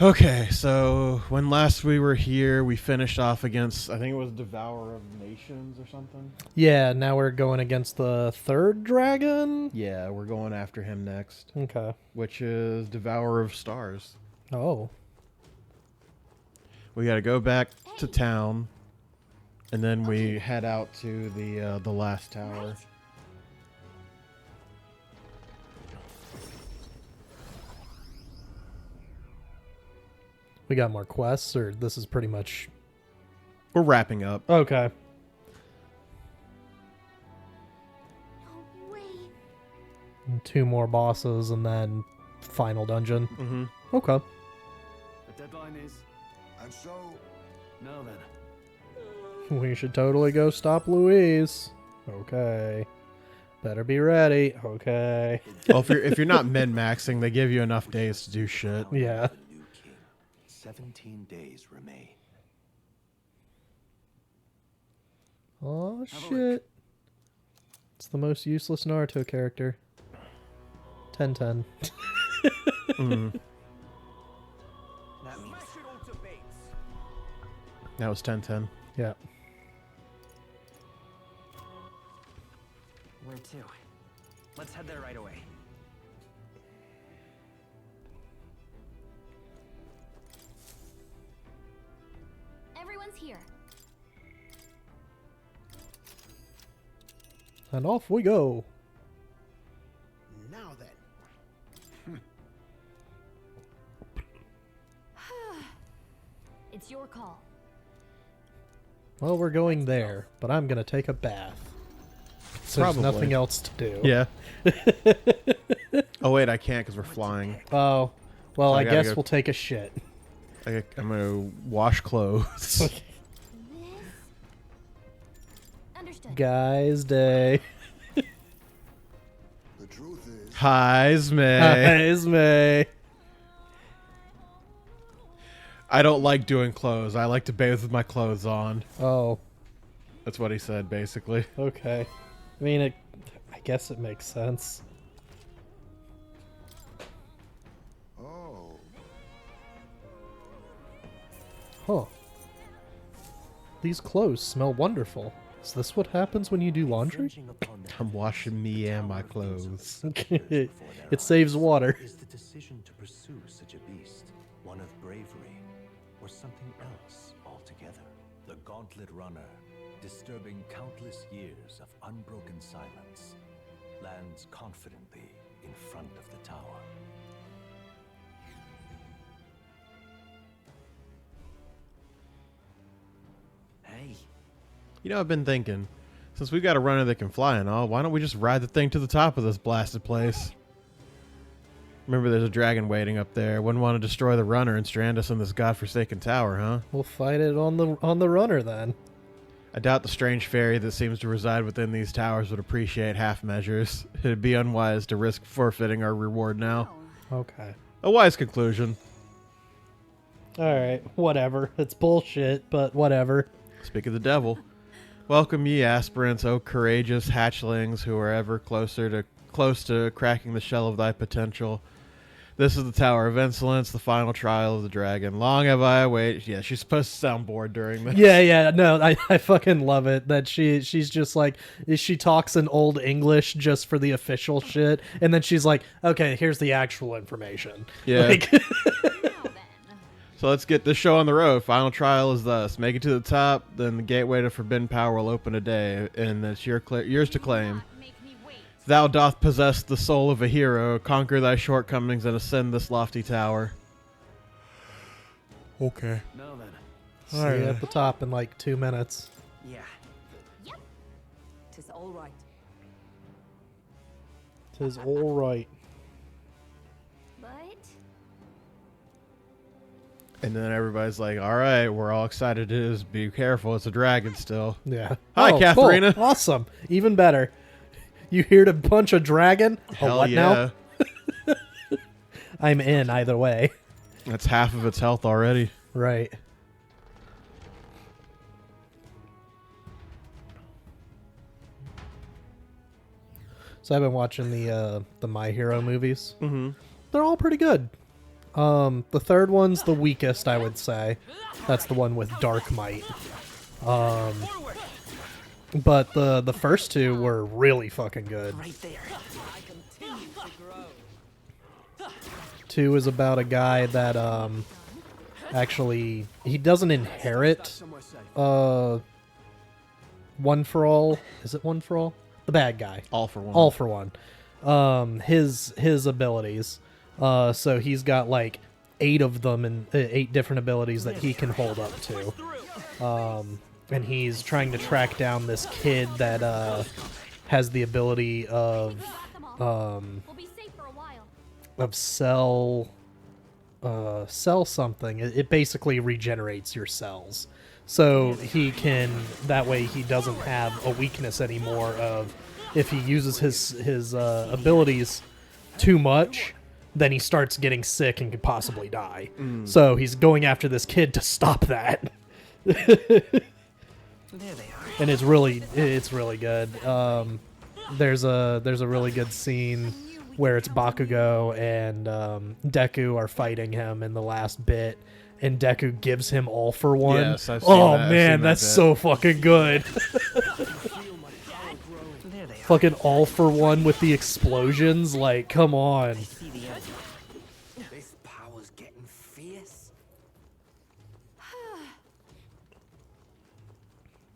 Okay, so when last we were here, we finished off against, I think it was Devourer of Nations or something. Yeah, now we're going against the third dragon? Yeah, we're going after him next, Okay. which is Devourer of Stars. Oh. We got to go back to town, and then we head out to the last tower. We got more quests, or this is pretty much... We're wrapping up. Okay. No way. And 2 more bosses, and then final dungeon. Mm-hmm. Okay. The deadline is... And so, Now then. We should totally go stop Louise. Okay. Better be ready. Okay. Well, if you're not min-maxing, they give you enough days to do shit. Yeah. the new king. 17 days remain. Oh, Have a shit. It's the most useless Naruto character. 10-10. Mm. That means... That was 10-10. Yeah. Where to? Let's head there right away. Everyone's here. And off we go. Now then. It's your call. Well, we're going there, but I'm going to take a bath. So there's Probably. nothing else to do. Yeah. Oh, wait, I can't because we're flying. Oh, well, So I I gotta guess go- we'll take a shit. I'm going to wash clothes. This. Understood. Guys' day. The truth is, Highs, May. Guys' May. I don't like doing clothes. I like to bathe with my clothes on. Oh, That's what he said, basically. okay. I mean, I guess it makes sense. oh, Huh. These clothes smell wonderful. Is this what happens when you do laundry? I'm washing me and my clothes. It saves water. Is the decision to pursue such a beast one of bravery or something else altogether? The Gauntlet Runner, disturbing countless years of unbroken silence, lands confidently in front of the tower. Hey. You know, I've been thinking, since we've got a runner that can fly and all, why don't we just ride the thing to the top of this blasted place? Remember, there's a dragon waiting up there. Wouldn't want to destroy the runner and strand us in this godforsaken tower, huh? We'll fight it on the runner then. I doubt the strange fairy that seems to reside within these towers would appreciate half measures. It'd be unwise to risk forfeiting our reward now. Okay. A wise conclusion. Alright, whatever. It's bullshit, but whatever. Speak of the devil. Welcome ye aspirants, O courageous hatchlings who are ever close to cracking the shell of thy potential. This is the Tower of Insolence, the final trial of the dragon. Long have I awaited. Yeah, she's supposed to sound bored during this. Yeah, no, I fucking love it that she's just like, she talks in old English just for the official shit, and then she's like, okay, here's the actual information. Yeah. Like, Now then. So let's get this show on the road. Final trial is thus. Make it to the top, then the gateway to forbidden power will open today, and it's yours to claim. Not make me wait. Thou doth possess the soul of a hero. Conquer thy shortcomings and ascend this lofty tower. Okay. Now then. see you at the top in like 2 minutes. Yeah. Yep. Tis all right. 'Tis all right. But And then everybody's like, all right, we're all excited to just be careful. It's a dragon still. Yeah. Hi, Oh, Katharina. cool. Awesome. Even better. You here to punch a dragon? Hell what yeah. now? I'm in either way. That's half of its health already. Right. So I've been watching the My Hero movies. Mm-hmm. They're all pretty good. The third one's the weakest, I would say. That's the one with Dark Might. But the first two were really fucking good. Right there. 2 is about a guy that actually he doesn't inherit One for All. Is it One for All? The bad guy. All for one. All for one. His abilities. So he's got like 8 of them and 8 different abilities that he can hold up to. And he's trying to track down this kid that has the ability of We'll be safe for a while. cell something. It basically regenerates your cells. So he can, that way he doesn't have a weakness anymore of if he uses his abilities too much, then he starts getting sick and could possibly die. So he's going after this kid to stop that. There they are. And it's really good. There's a really good scene where it's Bakugo and Deku are fighting him in the last bit, and Deku gives him All for One. Yes, I've seen oh that. I've man, seen that that's bit. so fucking good. There they are. Fucking All for One with the explosions, like come on. See the end. This power's getting fierce.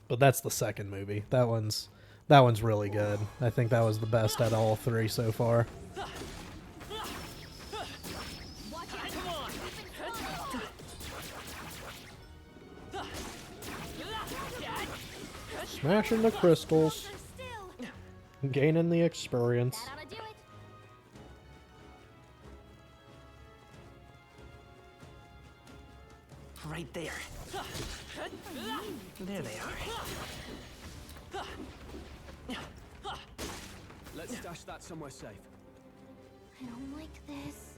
But that's the second movie. That one's really good. I think that was the best out of all 3 so far. Smashing the crystals, Still. gaining the experience. That ought to do it. Right there. There they are. Let's stash that somewhere safe. I don't like this.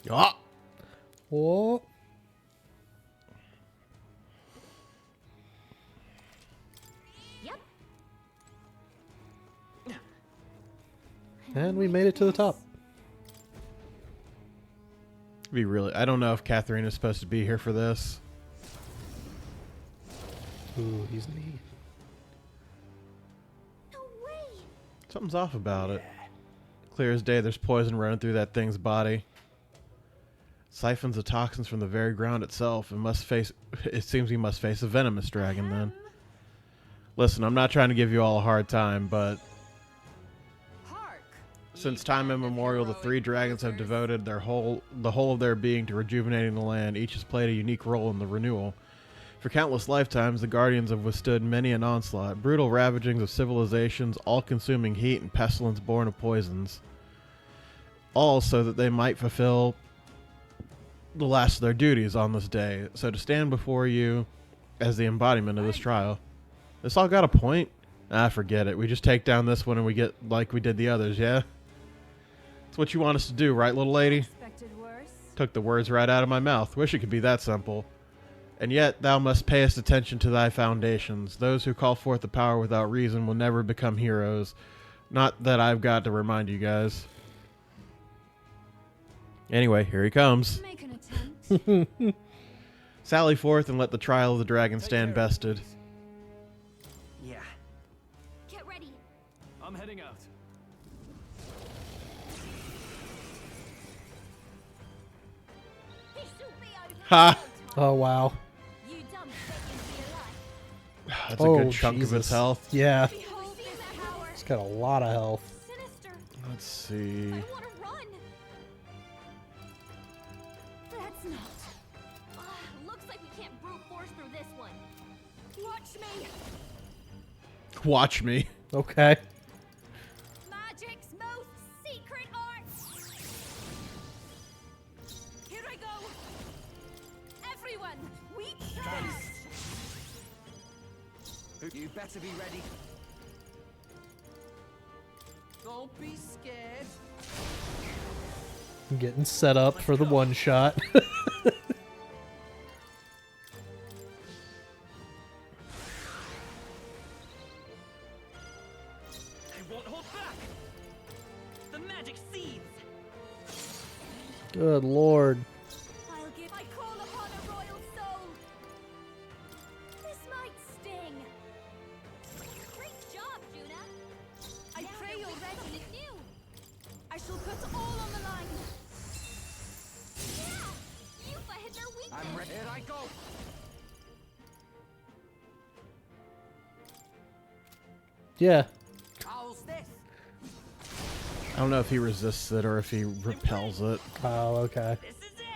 Ah! Oh, Yep. and we made it to the top. Be really. I don't know if Catherine is supposed to be here for this. Ooh, he's neat. No way. Something's off about it. Clear as day, there's poison running through that thing's body. Siphons the toxins from the very ground itself and must face. It seems he must face a venomous dragon then. Listen, I'm not trying to give you all a hard time, but Hark. since time immemorial, the 3 dragons have devoted the whole of their being to rejuvenating the land. Each has played a unique role in the renewal. For countless lifetimes, the Guardians have withstood many an onslaught, brutal ravagings of civilizations, all-consuming heat and pestilence born of poisons. All so that they might fulfill the last of their duties on this day. So to stand before you as the embodiment of this trial. This all got a point? Ah, forget it. We just take down this one and we get like we did the others, yeah? It's what you want us to do, right, little lady? Expected worse. Took the words right out of my mouth. Wish it could be that simple. And yet thou must payest attention to thy foundations. Those who call forth the power without reason will never become heroes. Not that I've got to remind you guys. Anyway, here he comes. Make an attempt. Sally forth and let the trial of the dragon stand bested. Yeah. Get ready. I'm heading out. This should be over. Ha! Oh wow. You dumb chicken to your life. That's a Oh, good chunk of his Jesus. health. Yeah, Behold this power. he's got a lot of health. Sinister. Let's see. I want to run. That's not. Looks like we can't brute force through this one. Watch me. Watch me. Okay. Magic's most secret art. Here I go. Everyone, we trust. You better be ready. Don't be scared. Getting set up for the one shot. Good lord. I call upon a royal soul. This might sting. Great job, Juna. I pray you're ready. New. I shall put all on the line. Yeah, Yuffie hit their weakness. I'm ready. Here I go. Yeah. How's this? I don't know if he resists it or if he repels it. Oh, okay. This is it.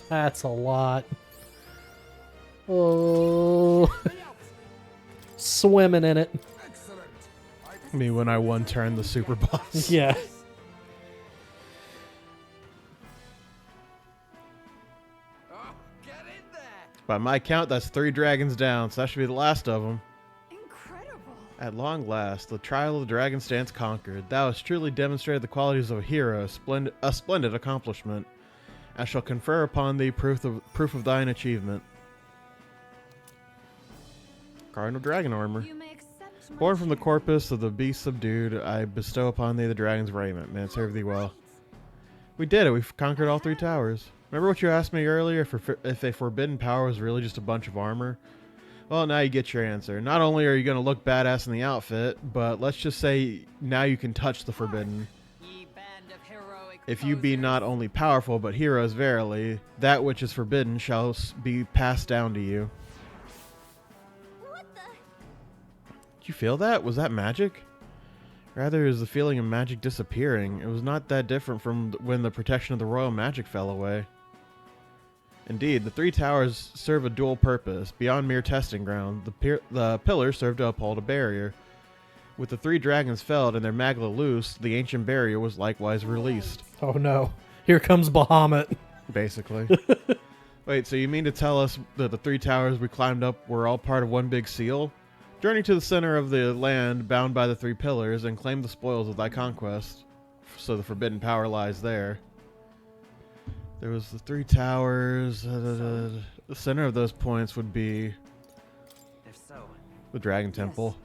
That's a lot. Oh. Swimming in it. Excellent. Me when I one turn the super boss. Yeah. Oh, get in there. By my count, that's 3 dragons down, so that should be the last of them. Incredible. At long last, the trial of the dragon stands conquered. Thou hast truly demonstrated the qualities of a hero, a splendid accomplishment. I shall confer upon thee proof of thine achievement. Cardinal dragon armor. You may accept my Born from the charity. corpus of the beast subdued, I bestow upon thee the dragon's raiment. May it serve thee well. We did it. We've conquered all 3 towers. Remember what you asked me earlier if a forbidden power was really just a bunch of armor? Well, now you get your answer. Not only are you going to look badass in the outfit, but let's just say now you can touch the forbidden. Ye band of heroic If you be not only powerful, but heroes verily, that which is forbidden shall be passed down to you. What the? Did you feel that? Was that magic? Rather, is the feeling of magic disappearing. It was not that different from when the protection of the royal magic fell away. Indeed, the 3 towers serve a dual purpose. Beyond mere testing ground, the pillars serve to uphold a barrier. With the 3 dragons felled and their magla loose, the ancient barrier was likewise released. Oh no. Here comes Bahamut. Basically. Wait, so you mean to tell us that the 3 towers we climbed up were all part of one big seal? Journey to the center of the land bound by the 3 pillars and claim the spoils of thy conquest. So the forbidden power lies there. There was the 3 towers. The center of those points would be If so, the Dragon Temple.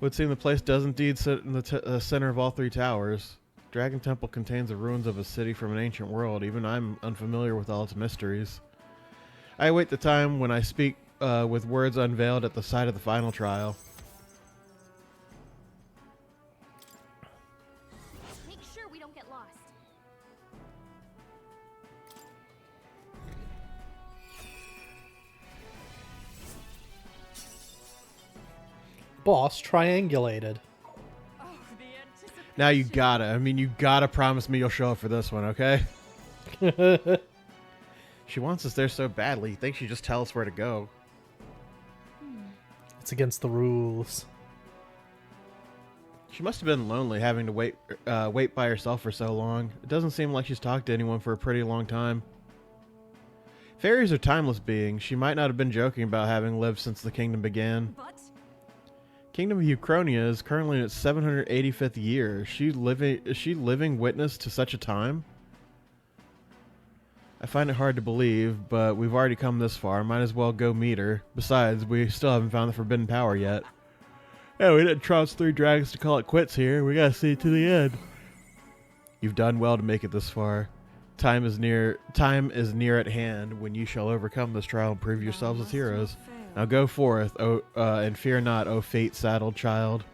Would seem the place does indeed sit in the center of all 3 towers. Dragon Temple contains the ruins of a city from an ancient world. Even I'm unfamiliar with all its mysteries. I await the time when I speak with words unveiled at the site of the final trial. Make sure we don't get lost. Boss triangulated. Oh, the anticipation. Now you gotta promise me you'll show up for this one, okay? She wants us there so badly. You think she'd just tell us where to go? It's against the rules. She must have been lonely having to wait by herself for so long. It doesn't seem like she's talked to anyone for a pretty long time. Fairies are timeless beings. She might not have been joking about having lived since the kingdom began. But Kingdom of Uchronia is currently in its 785th year. Is she living witness to such a time? I find it hard to believe, but we've already come this far. Might as well go meet her. Besides, we still haven't found the forbidden power yet. Yeah, we didn't trounce 3 dragons to call it quits here. We gotta see it to the end. You've done well to make it this far. Time is near at hand when you shall overcome this trial and prove yourselves as heroes. Now go forth, and fear not, O fate-saddled child.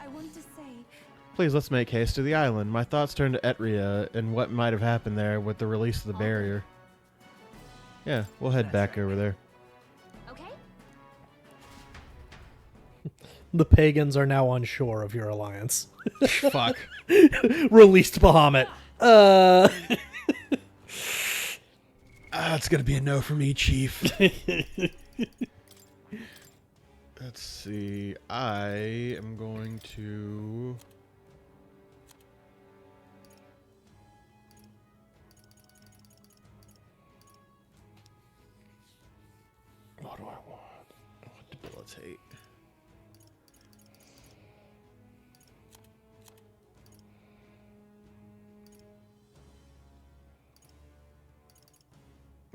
I want to say, Please, let's make haste to the island. My thoughts turn to Etria and what might have happened there with the release of the barrier. Yeah, we'll head back over there. okay? The pagans are now unsure of your alliance. Fuck. Released Bahamut. It's gonna be a no for me, Chief. Let's see. I am going to... What do I want? I want debilitate.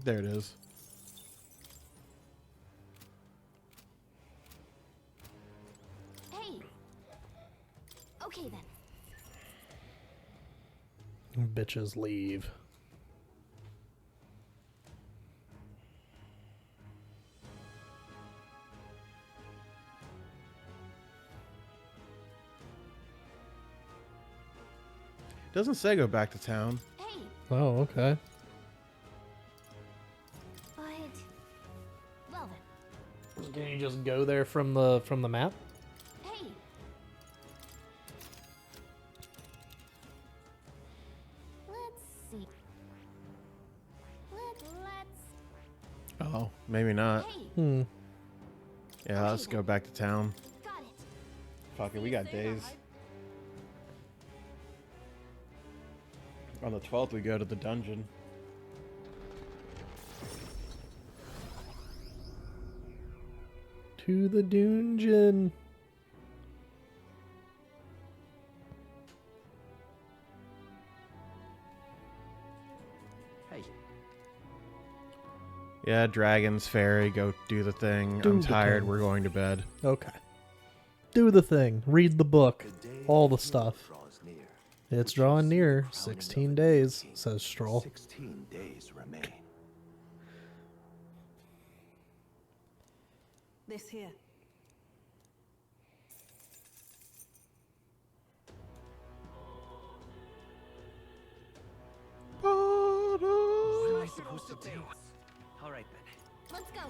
There it is. Bitches leave. Doesn't say go back to town. Hey, Oh, okay. but well then. Can you just go there from the map? Hey. Let's see. Let's. Oh, maybe not. Hey, Yeah, let's go back to town. got it. Fuck it, we got days. On the 12th, we go to the dungeon. To the dungeon. Hey, Yeah, dragons, fairy, go do the thing. Do I'm the tired, thing. we're going to bed. Okay. Do the thing. Read the book. The day All the of stuff. draws near, It's which drawing is the near. crowning 16 of a days, king. says Stroll. 16 days remain. This here. what am I supposed to do? All right then. Let's go.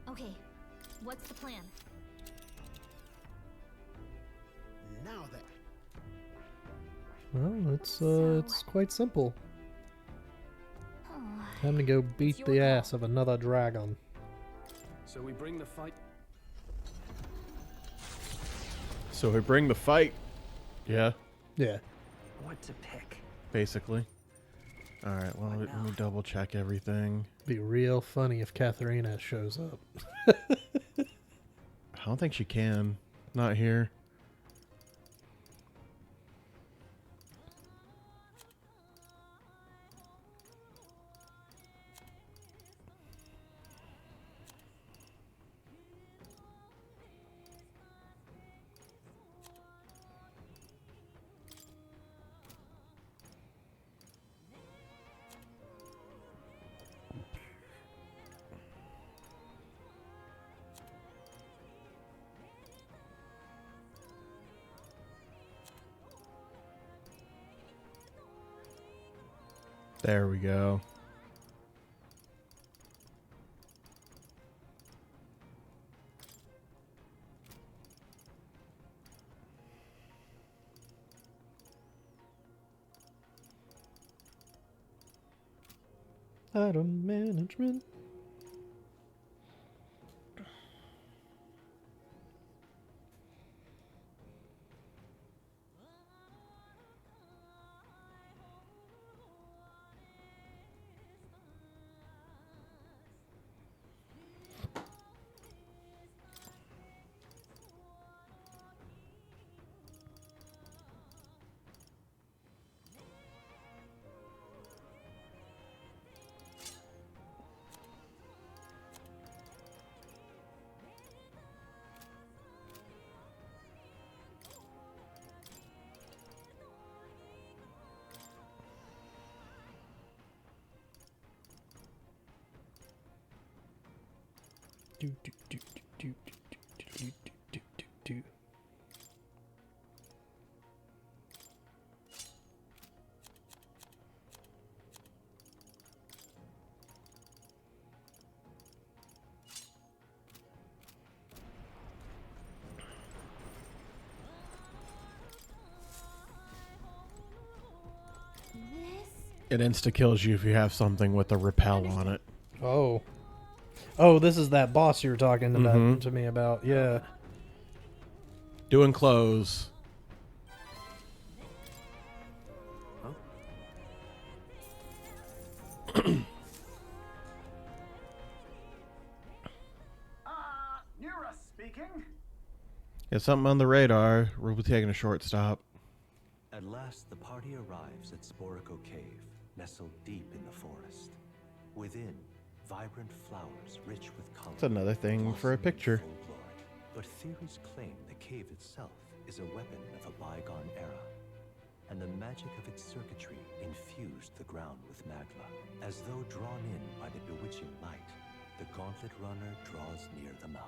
Okay, what's the plan? Now then. Well, it's quite simple. Time to go beat your the call. ass of another dragon. So we bring the fight. So we bring the fight. Yeah, Yeah. What to pick? basically. Alright, well, let me double check everything. Be real funny if Katharina shows up. I don't think she can. Not here. There we go. Item management. Do, do, do, do, do, do, do, do, do, do, do. This It insta kills you if you have something with a repel on it. Oh. Oh, this is that boss you were talking about Mhm. to me about. Yeah. Doing clothes. Nura speaking. Yeah, something on the radar. We'll be taking a short stop. At last, the party arrives at Sporico Cave, nestled deep in the forest. Within, vibrant flowers rich with color. That's another thing for a blossom in picture. full glory. But theories claim the cave itself is a weapon of a bygone era, and the magic of its circuitry infused the ground with magma. As though drawn in by the bewitching light, the Gauntlet Runner draws near the mouth.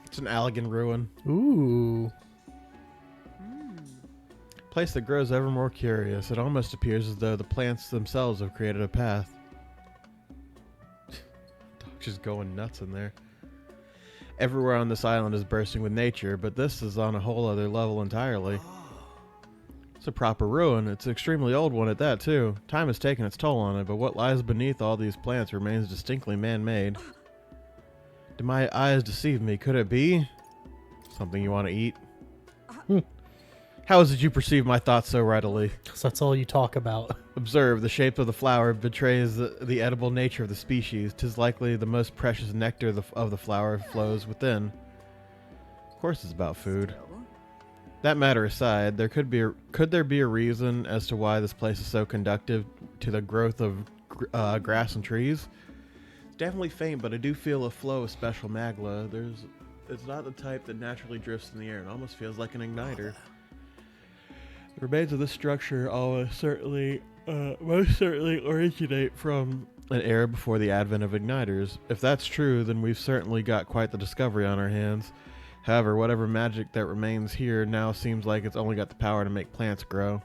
It's an Allegan ruin. Ooh. Place that grows ever more curious. It almost appears as though the plants themselves have created a path. Dog's just going nuts in there. Everywhere on this island is bursting with nature, but this is on a whole other level entirely. It's a proper ruin. It's an extremely old one at that, too. Time has taken its toll on it, but what lies beneath all these plants remains distinctly man-made. Do my eyes deceive me? Could it be something you want to eat? How is it you perceive my thoughts so readily? 'Cause that's all you talk about. Observe, the shape of the flower betrays the edible nature of the species. 'Tis likely the most precious nectar of the flower flows within. Of course it's about food. That matter aside, could there be a reason as to why this place is so conducive to the growth of grass and trees? It's definitely faint, but I do feel a flow of special magma. It's not the type that naturally drifts in the air. It almost feels like an igniter. The remains of this structure most certainly originate from an era before the advent of igniters. If that's true, then we've certainly got quite the discovery on our hands. However, whatever magic that remains here now seems like it's only got the power to make plants grow.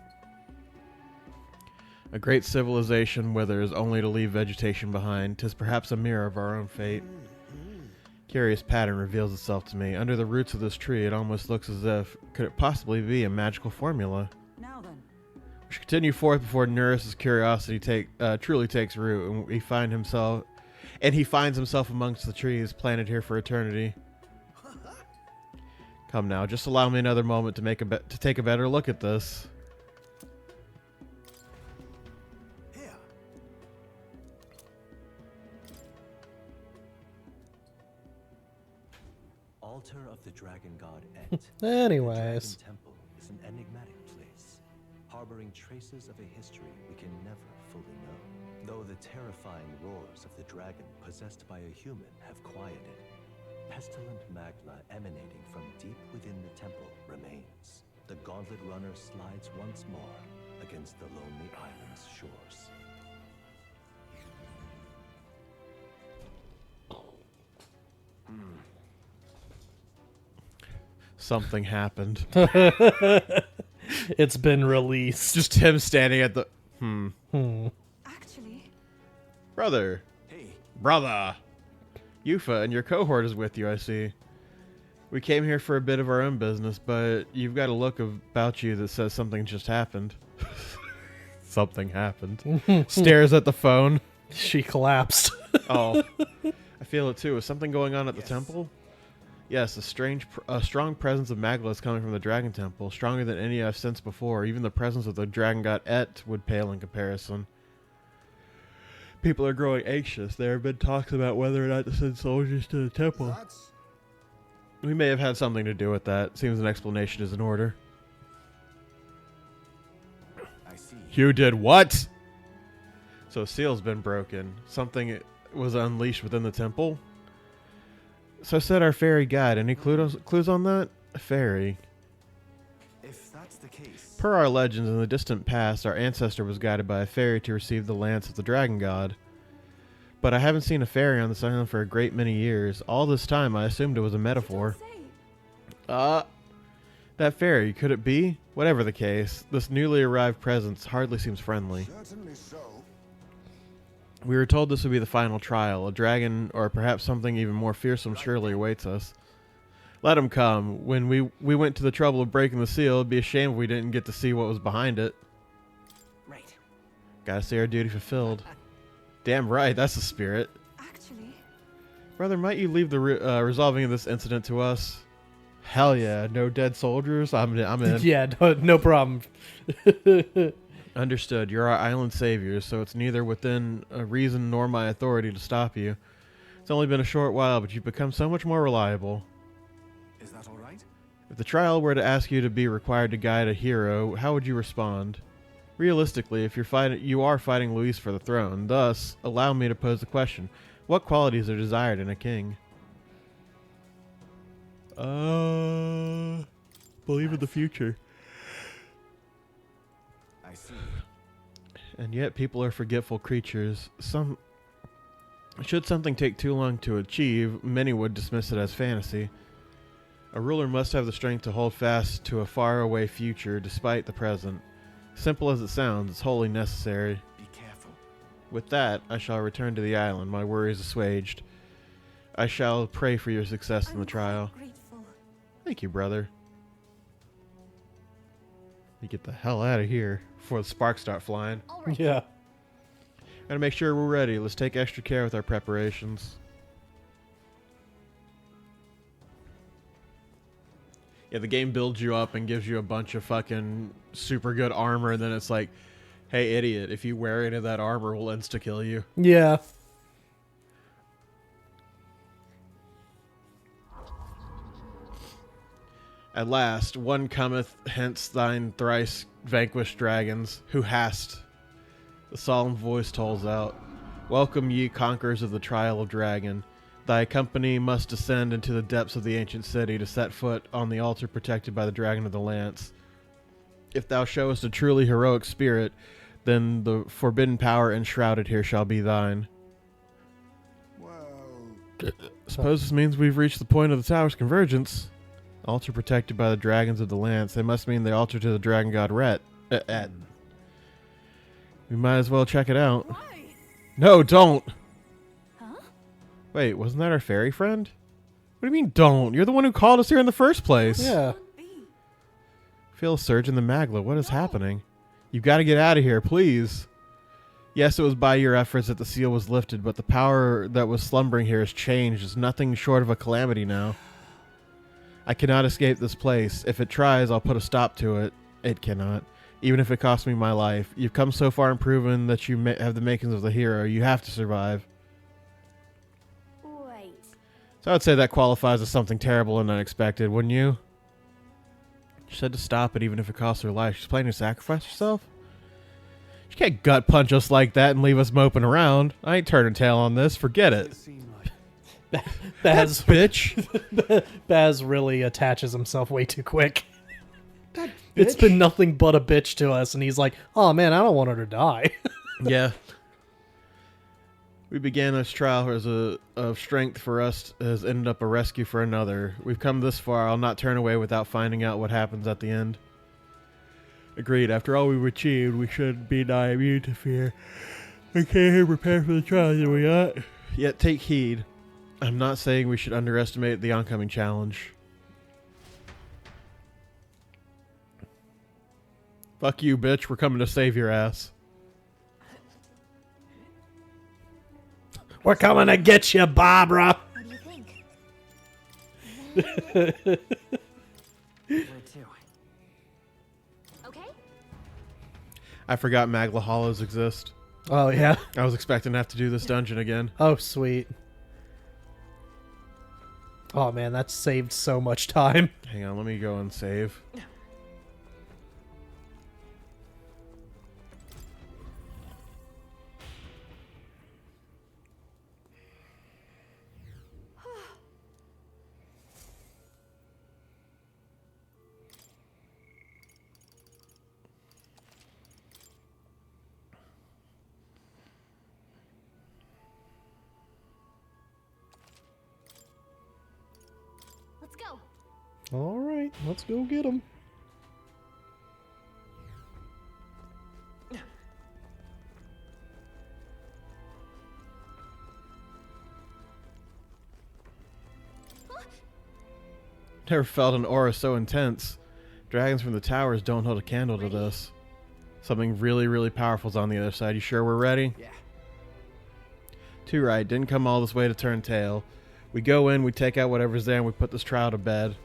A great civilization withers only to leave vegetation behind. 'Tis perhaps a mirror of our own fate. Curious pattern reveals itself to me. Under the roots of this tree, it almost looks as if could it possibly be a magical formula. Now then. We should continue forth before Nurse's curiosity truly takes root, and he finds himself amongst the trees planted here for eternity. Come now, just allow me another moment to take a better look at this. Here. Altar of the dragon god Et. Anyways. The Dragon Temple is an enigmatic place, harboring traces of a history we can never fully know. Though the terrifying roars of the dragon possessed by a human have quieted, pestilent magma emanating from deep within the temple remains. The Gauntlet Runner slides once more against the lonely island's shores. Something happened. It's been released. Just him standing at the... Actually, Brother. Hey, Brother. Yufa and your cohort is with you, I see. We came here for a bit of our own business, but you've got a look about you that says something just happened. Something happened. Stares at the phone. She collapsed. Oh. I feel it too. Is something going on at the temple? Yes, a strong presence of magma is coming from the Dragon Temple, stronger than any I've sensed before. Even the presence of the dragon god Et would pale in comparison. People are growing anxious. There have been talks about whether or not to send soldiers to the temple. We may have had something to do with that. Seems an explanation is in order. I see. You did what? So a seal's been broken. Something was unleashed within the temple? So said our fairy guide. Any clues on that? A fairy. If that's the case, Per our legends, in the distant past, our ancestor was guided by a fairy to receive the lance of the dragon god. But I haven't seen a fairy on this island for a great many years. All this time, I assumed it was a metaphor. That fairy, could it be? Whatever the case, this newly arrived presence hardly seems friendly. Certainly so. We were told this would be the final trial. A dragon, or perhaps something even more fearsome, surely awaits us. Let him come. When we went to the trouble of breaking the seal, it'd be a shame if we didn't get to see what was behind it. Right. Gotta see our duty fulfilled. Damn right, that's the spirit. actually, Brother, might you leave the resolving of this incident to us? Hell yeah, no dead soldiers? I'm in. Yeah, no problem. Understood. You're our island saviors, so it's neither within reason nor my authority to stop you. It's only been a short while, but you've become so much more reliable. is that all right? If the trial were to ask you to be required to guide a hero, how would you respond? Realistically, if you are fighting Luis for the throne. Thus, allow me to pose the question: what qualities are desired in a king? Believe in the future. I see. And yet, people are forgetful creatures. Should something take too long to achieve, many would dismiss it as fantasy. A ruler must have the strength to hold fast to a faraway future despite the present. Simple as it sounds, it's wholly necessary. Be careful. With that, I shall return to the island, my worries assuaged. I shall pray for your success in the trial. Grateful. Thank you, brother. You get the hell out of here before the sparks start flying. All right. Yeah. Gotta make sure we're ready. Let's take extra care with our preparations. Yeah, the game builds you up and gives you a bunch of fucking super good armor, and then it's like, hey, idiot, if you wear any of that armor, we'll insta-kill you. Yeah. At last, one cometh, hence thine thrice vanquished dragons, who hast. The solemn voice tolls out. Welcome, ye conquerors of the trial of dragon. Thy company must descend into the depths of the ancient city to set foot on the altar protected by the dragon of the lance. If thou showest a truly heroic spirit, then the forbidden power enshrouded here shall be thine. Well, Suppose this means we've reached the point of the tower's convergence. Altar protected by the dragons of the lance. They must mean the altar to the dragon god Ret. Et. We might as well check it out. Why? No, don't! Huh? Wait, wasn't that our fairy friend? What do you mean, don't? You're the one who called us here in the first place. Yeah. Could be. Feel a surge in the magla. What is happening? You've got to get out of here, please. Yes, it was by your efforts that the seal was lifted, but the power that was slumbering here has changed. It's nothing short of a calamity now. I cannot escape this place. If it tries, I'll put a stop to it. It cannot. Even if it costs me my life. You've come so far and proven that you have the makings of the hero. You have to survive. Wait. So I would say that qualifies as something terrible and unexpected, wouldn't you? She said to stop it even if it costs her life. She's planning to sacrifice herself? She can't gut punch us like that and leave us moping around. I ain't turning tail on this. Forget it. it seemed like Baz, Bitch. Baz really attaches himself way too quick. It's been nothing but a bitch to us, and he's like, oh man, I don't want her to die. Yeah. We began this trial as of strength for us has ended up a rescue for another. We've come this far. I'll not turn away without finding out what happens at the end. Agreed. After all we've achieved, we shouldn't be nigh immune to fear. We came here prepared for the trial, do we not? Yet take heed. I'm not saying we should underestimate the oncoming challenge. Fuck you, bitch. We're coming to save your ass. We're coming to get you, Barbara. What do you think? Where to? Okay. I forgot Magla Hollows exist. Oh, yeah. I was expecting to have to do this dungeon again. Oh, sweet. Oh, man, that saved so much time. Hang on, let me go and save. Let's go. All right, let's go get him. Never felt an aura so intense. Dragons from the towers don't hold a candle to this. Something really, really powerful's on the other side. You sure we're ready? Yeah. Too right. Didn't come all this way to turn tail. We go in, we take out whatever's there, and we put this trial to bed.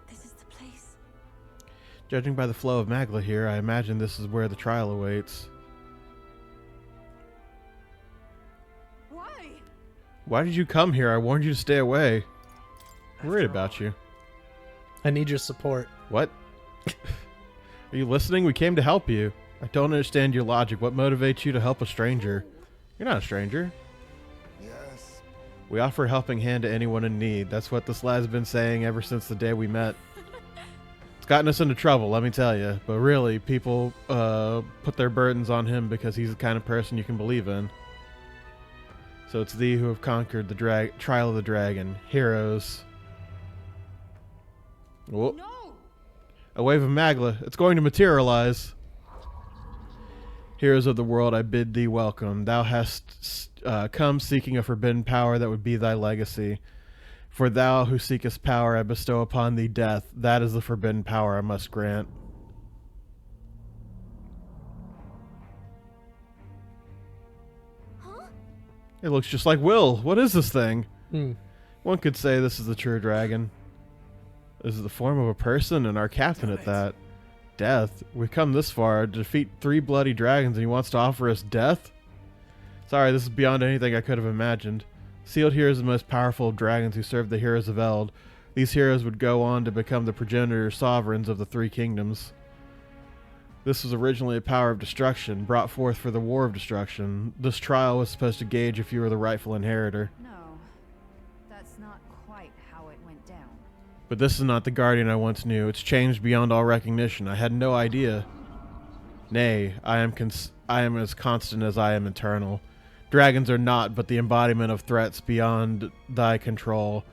This is the place. Judging by the flow of Magla here, I imagine this is where the trial awaits. Why? Why did you come here? I warned you to stay away. I'm worried After about all, you. I need your support. What? Are you listening? We came to help you. I don't understand your logic. What motivates you to help a stranger? You're not a stranger. Yes. We offer a helping hand to anyone in need. That's what this lad's been saying ever since the day we met. It's gotten us into trouble, let me tell you. But really, people put their burdens on him because he's the kind of person you can believe in. So it's thee who have conquered the trial of the dragon. Heroes. Whoa. No! A wave of Magla. It's going to materialize. Heroes of the world, I bid thee welcome. Thou hast come seeking a forbidden power that would be thy legacy. For thou who seekest power, I bestow upon thee death. That is the forbidden power I must grant. Huh? It looks just like Will. What is this thing? Hmm. One could say this is the true dragon. This is the form of a person and our captain at that. Death? We've come this far to defeat 3 bloody dragons and he wants to offer us death? Sorry, this is beyond anything I could have imagined. Sealed here is the most powerful of dragons who served the heroes of Eld. These heroes would go on to become the progenitor sovereigns of the 3 kingdoms. This was originally a power of destruction, brought forth for the war of destruction. This trial was supposed to gauge if you were the rightful inheritor. No, that's not quite how it went down. But this is not the guardian I once knew. It's changed beyond all recognition. I had no idea. Nay, I am as constant as I am eternal. Dragons are not but the embodiment of threats beyond thy control.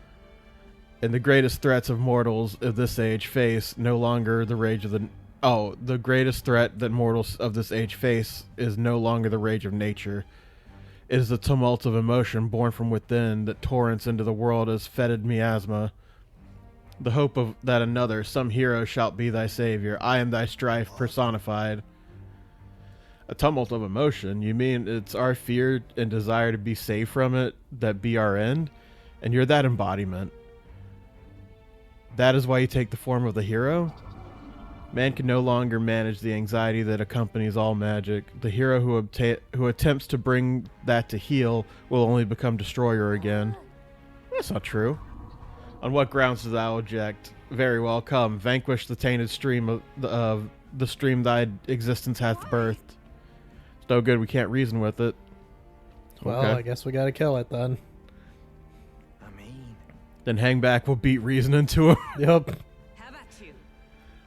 And the greatest threats of mortals of this age face no longer the rage of the greatest threat that mortals of this age face is no longer the rage of nature. It is the tumult of emotion born from within that torrents into the world as fetid miasma. The hope of that another, some hero, shalt be thy savior. I am thy strife personified. A tumult of emotion? You mean it's our fear and desire to be saved from it that be our end? And you're that embodiment. That is why you take the form of the hero? Man can no longer manage the anxiety that accompanies all magic. The hero who attempts to bring that to heel will only become destroyer again. That's not true. On what grounds does thou object? Very well, come. Vanquish the tainted stream of the stream thy existence hath birthed. It's no good, we can't reason with it. Well, Okay. I guess we gotta kill it then. I mean, Then hang back, we'll beat reason into him. Yep. How about you?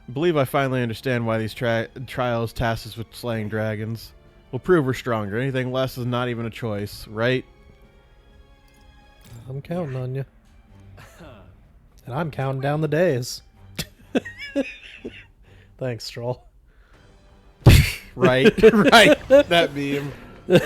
I believe I finally understand why these trials task us with slaying dragons. We'll prove we're stronger. Anything less is not even a choice, right? I'm counting on you. And I'm counting down the days. Thanks, Stroll. Right, right. That meme. They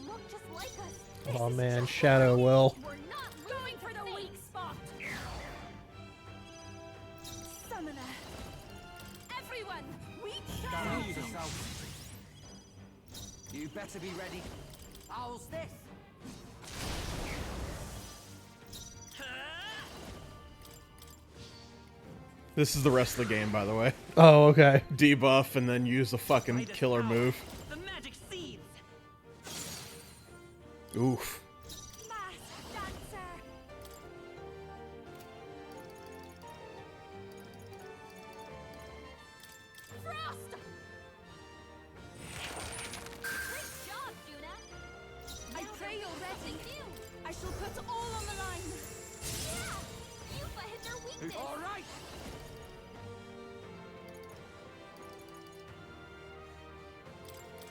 look just like us. Oh man, Shadow will. We're not going for the weak spot. Summoner. Everyone, weak calm shot. yourself. You better be ready. How's this? This is the rest of the game, by the way. Oh, okay. Debuff and then use the fucking Greatest killer power, move. The magic seeds. Oof. Mass dancer. Frost. Great job, Juna. I pray you're ready. I shall put all on the line. Yeah, Yufa hit their weakness. All right.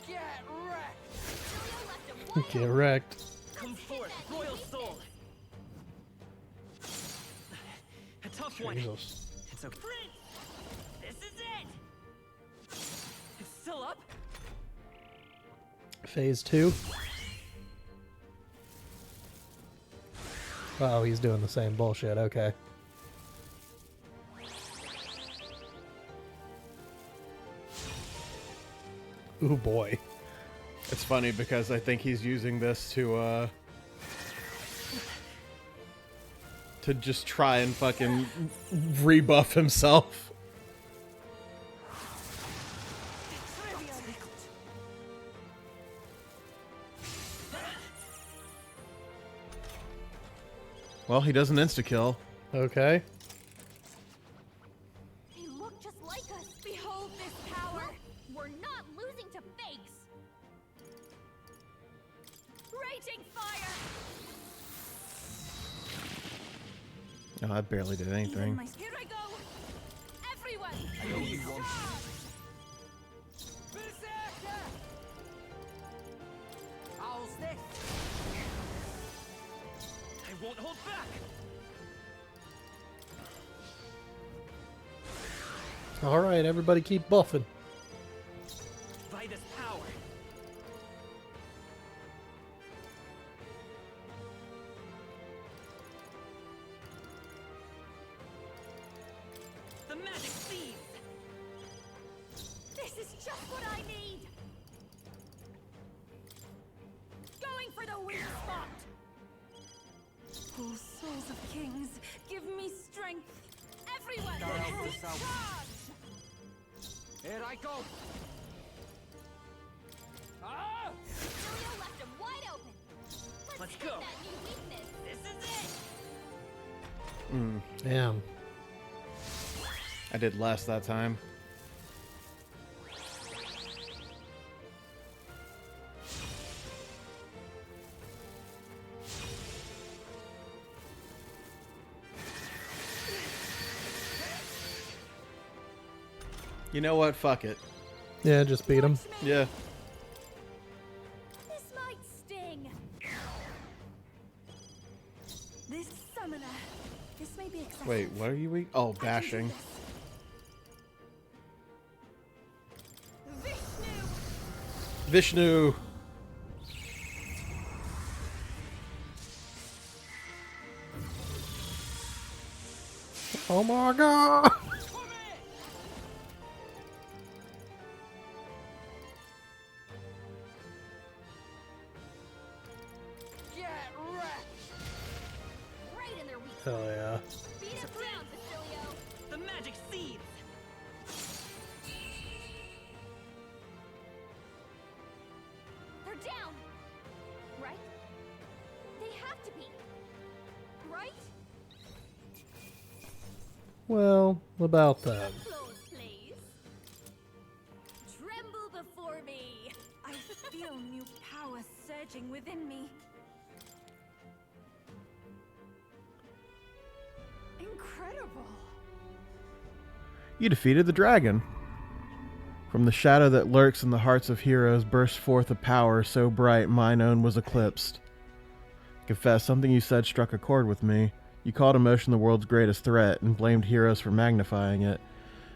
Get wrecked! Julio left him Get wrecked. Come forth, royal soul. A tough one. Jesus. It's okay. Prince, this is it. It's still up. Phase 2. Oh, he's doing the same bullshit. Okay. Ooh boy. It's funny because I think he's using this to just try and fucking rebuff himself. Well, he does an insta-kill. Okay. They look just like us. Behold this power. We're not losing to fakes. Raging fire. Oh, I barely did anything. Here I go. Everyone. I only want Berserker! How's this? I won't hold back. All right, everybody keep buffing. By this power. The magic seeds. This is just what I need. Going for the weak spot. Oh, souls of kings, give me strength. Everyone, help take us out. charge. Here I go! Ah! Basilio left him wide open. Let's hit go. that new weakness. This is it. Damn. I did less that time. You know what? Fuck it. Yeah, just beat him. Yeah. This might sting. This summoner. This may be excessive. Wait, what are you weak? Oh, I can do bashing. this. Vishnu. Vishnu. Oh my god! Get wrecked! Right in their weak Hell yeah. Beat it down, Basilio. The magic seeds. They're down. Right? They have to be. Right? Well, about that. Applause, please. Tremble before me. I feel new power surging within me. Incredible. You defeated the dragon. From the shadow that lurks in the hearts of heroes burst forth a power so bright mine own was eclipsed. Confess, something you said struck a chord with me. You called emotion the world's greatest threat and blamed heroes for magnifying it.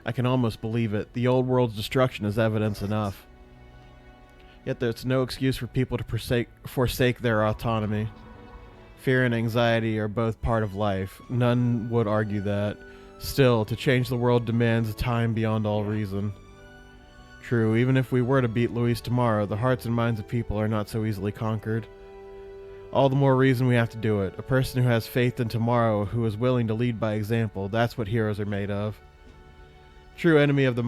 I can almost believe it. The old world's destruction is evidence enough. Yet there's no excuse for people to forsake their autonomy. Fear and anxiety are both part of life. None would argue that. Still, to change the world demands time beyond all reason. True, even if we were to beat Luis tomorrow, the hearts and minds of people are not so easily conquered. All the more reason we have to do it. A person who has faith in tomorrow, who is willing to lead by example, that's what heroes are made of. A true enemy is the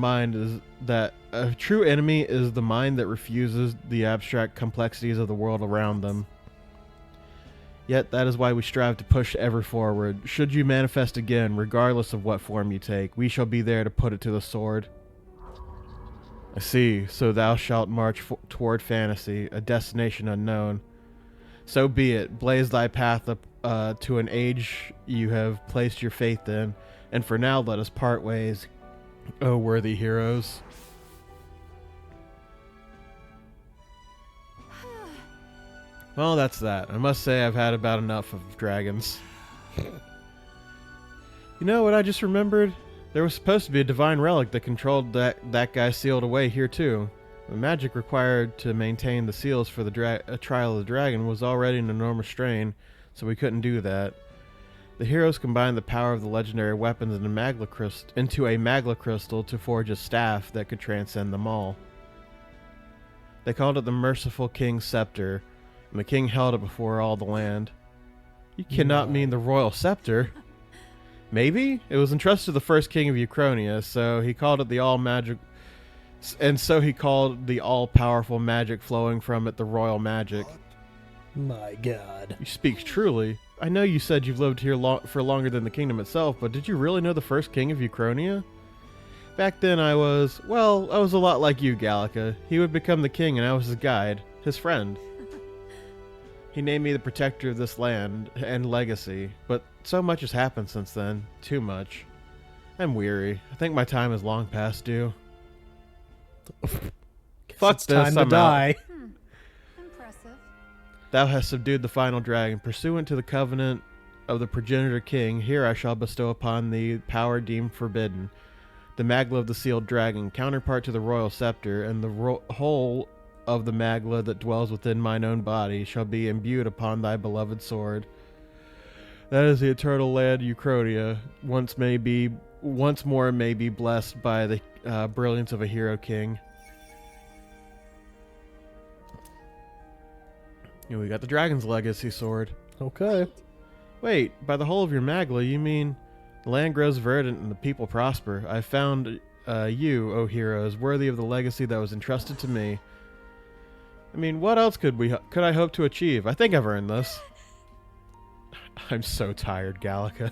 mind that refuses the abstract complexities of the world around them. Yet that is why we strive to push ever forward. Should you manifest again, regardless of what form you take, we shall be there to put it to the sword. I see, so thou shalt march toward fantasy, a destination unknown. So be it, blaze thy path up to an age you have placed your faith in, and for now let us part ways, O worthy heroes. Well, that's that. I must say I've had about enough of dragons. You know what I just remembered? There was supposed to be a divine relic that controlled that guy sealed away here too. The magic required to maintain the seals for the trial of the dragon was already an enormous strain, so we couldn't do that. The heroes combined the power of the legendary weapons into a magla crystal to forge a staff that could transcend them all. They called it the Merciful King's Scepter, and the king held it before all the land. You cannot mean the royal scepter. Maybe? It was entrusted to the first king of Uchronia, so he called it the all-powerful magic flowing from it the royal magic. My god. You speak truly. I know you said you've lived here for longer than the kingdom itself, but did you really know the first king of Uchronia? Back then I was a lot like you, Gallica. He would become the king and I was his guide, his friend. He named me the protector of this land and legacy, but so much has happened since then. Too much. I'm weary. I think my time is long past due. Fuck It's this, time to I'm out. die. Impressive. Thou hast subdued the final dragon. Pursuant to the covenant of the progenitor king, here I shall bestow upon thee power deemed forbidden. The Magla of the sealed dragon, counterpart to the royal scepter, and the whole of the Magla that dwells within mine own body shall be imbued upon thy beloved sword. That is the eternal land Uchronia, once more may be blessed by the brilliance of a hero king. And we got the dragon's legacy sword. Okay. Wait, by the whole of your Magla, you mean the land grows verdant and the people prosper. I found you, O heroes, worthy of the legacy that was entrusted to me. I mean, what else could I hope to achieve? I think I've earned this. I'm so tired, Gallica.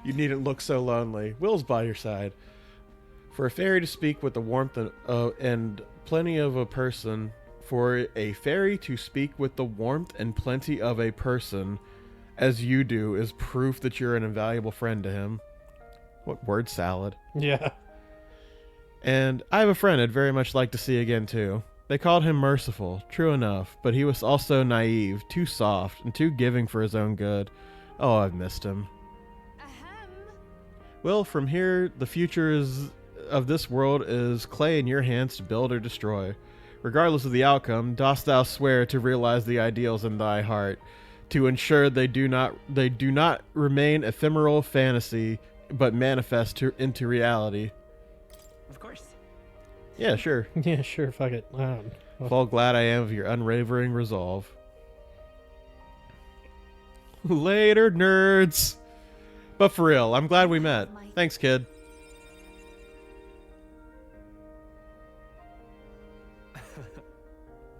You needn't look so lonely. Will's by your side. For a fairy to speak with the warmth and plenty of a person, for a fairy to speak with the warmth and plenty of a person, as you do, is proof that you're an invaluable friend to him. What word salad. Yeah. And I have a friend I'd very much like to see again, too. They called him merciful, true enough, but he was also naive, too soft, and too giving for his own good. Oh, I've missed him. Ahem. Well, from here, the future of this world is clay in your hands to build or destroy. Regardless of the outcome, dost thou swear to realize the ideals in thy heart, to ensure they do not remain ephemeral fantasy, but manifest into reality? Of course. Yeah, sure. Yeah, sure. Fuck it. Full glad I am of your unwavering resolve. Later, nerds. But for real, I'm glad we met. Thanks, kid.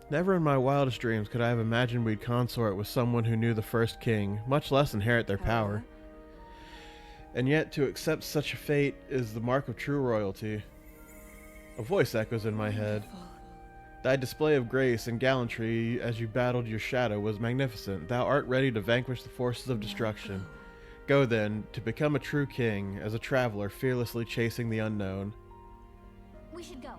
Never in my wildest dreams could I have imagined we'd consort with someone who knew the first king, much less inherit their power. And yet, to accept such a fate is the mark of true royalty. A voice echoes in my head. Thy display of grace and gallantry as you battled your shadow was magnificent. Thou art ready to vanquish the forces of destruction. Go then, to become a true king, as a traveler fearlessly chasing the unknown. We should go.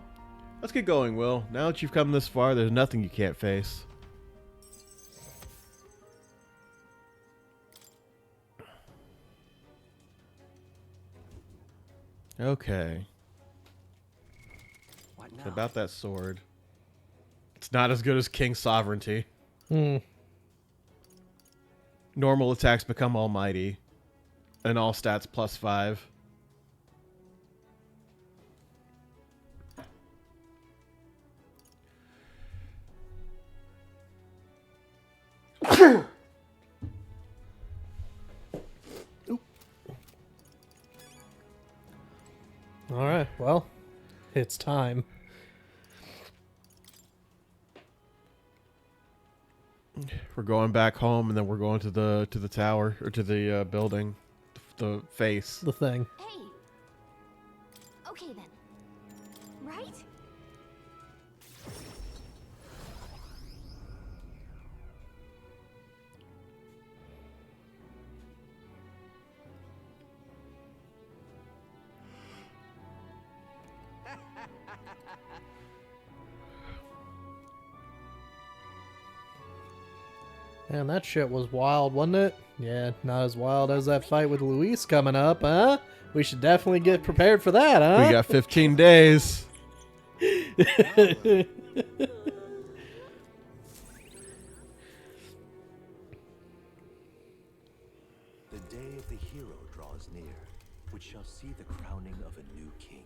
Let's get going, Will. Now that you've come this far, there's nothing you can't face. Okay. What now? About that sword. It's not as good as King Sovereignty. Normal attacks become almighty. And all stats +5. All right. Well, it's time. We're going back home, and then we're going to the tower, or to the building, the face. The thing. Hey. Okay then. Right? Man, that shit was wild, wasn't it? Yeah, not as wild as that fight with Luis coming up, huh? We should definitely get prepared for that, huh? We got 15 days. The day of the hero draws near, which shall see the crowning of a new king.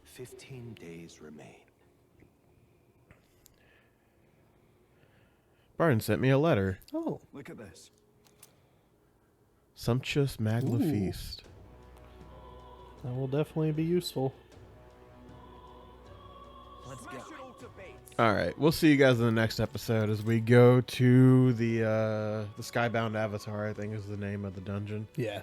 15 days remain. Barton sent me a letter. Oh, Look at this. Sumptuous Magla Ooh. Feast. that will definitely be useful. Let's go. All right, we'll see you guys in the next episode as we go to the Skybound Avatar. I think is the name of the dungeon. Yeah.